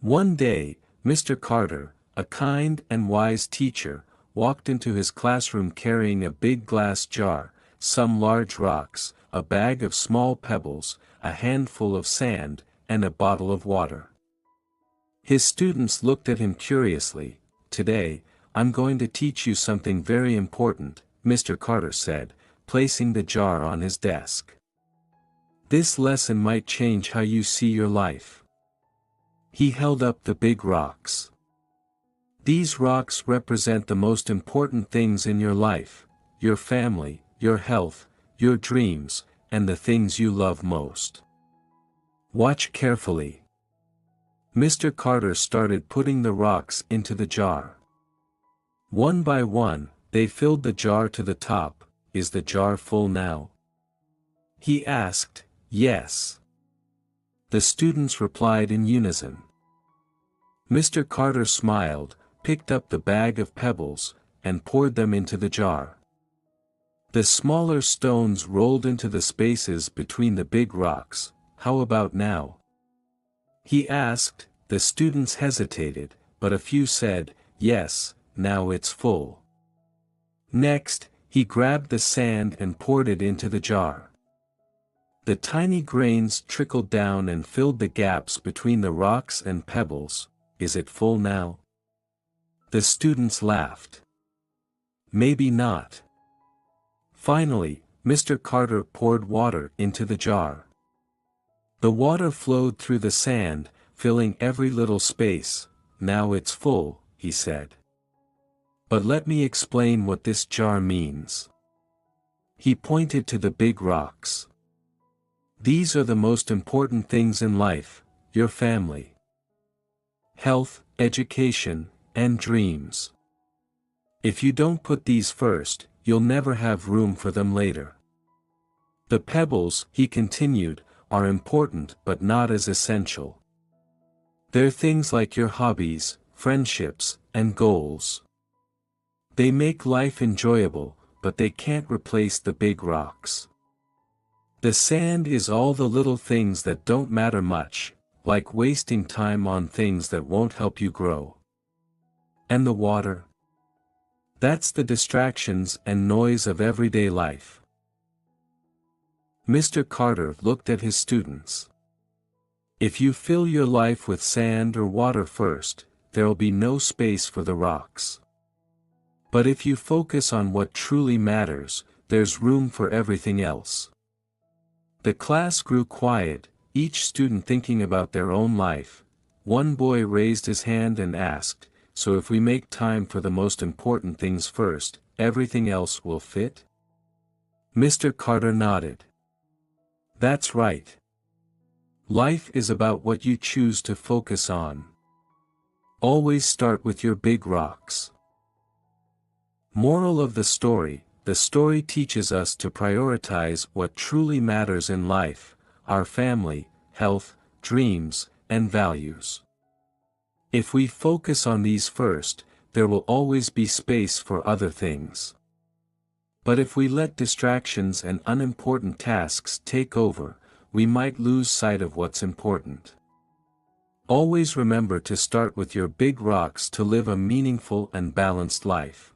One day, Mr. Carter, a kind and wise teacher, walked into his classroom carrying a big glass jar, some large rocks, a bag of small pebbles, a handful of sand, and a bottle of water. His students looked at him curiously. "Today, I'm going to teach you something very important," Mr. Carter said, placing the jar on his desk. "This lesson might change how you see your life." He held up the big rocks. "These rocks represent the most important things in your life: your family, your health, your dreams, and the things you love most. Watch carefully." Mr. Carter started putting the rocks into the jar. One by one, they filled the jar to the top. "Is the jar full now?" he asked. "Yes," the students replied in unison. Mr. Carter smiled, picked up the bag of pebbles, and poured them into the jar. The smaller stones rolled into the spaces between the big rocks. "How about now?" he asked. The students hesitated, but a few said, "Yes, now it's full." Next, he grabbed the sand and poured it into the jar. The tiny grains trickled down and filled the gaps between the rocks and pebbles. "Is it full now?" the students laughed. "Maybe not." Finally, Mr. Carter poured water into the jar. The water flowed through the sand, filling every little space. "Now it's full," he said. "But let me explain what this jar means." He pointed to the big rocks. "These are the most important things in life: your family, health, education, and dreams. If you don't put these first, you'll never have room for them later. The pebbles," he continued, "are important but not as essential. They're things like your hobbies, friendships, and goals. They make life enjoyable, but they can't replace the big rocks. The sand is all the little things that don't matter much, like wasting time on things that won't help you grow. And the water? That's the distractions and noise of everyday life." Mr. Carter looked at his students. "If you fill your life with sand or water first, there'll be no space for the rocks. But if you focus on what truly matters, there's room for everything else." The class grew quiet, each student thinking about their own life. One boy raised his hand and asked, "So if we make time for the most important things first, everything else will fit?" Mr. Carter nodded. "That's right. Life is about what you choose to focus on. Always start with your big rocks." Moral of the story: the story teaches us to prioritize what truly matters in life: our family, health, dreams, and values. If we focus on these first, there will always be space for other things. But if we let distractions and unimportant tasks take over, we might lose sight of what's important. Always remember to start with your big rocks to live a meaningful and balanced life.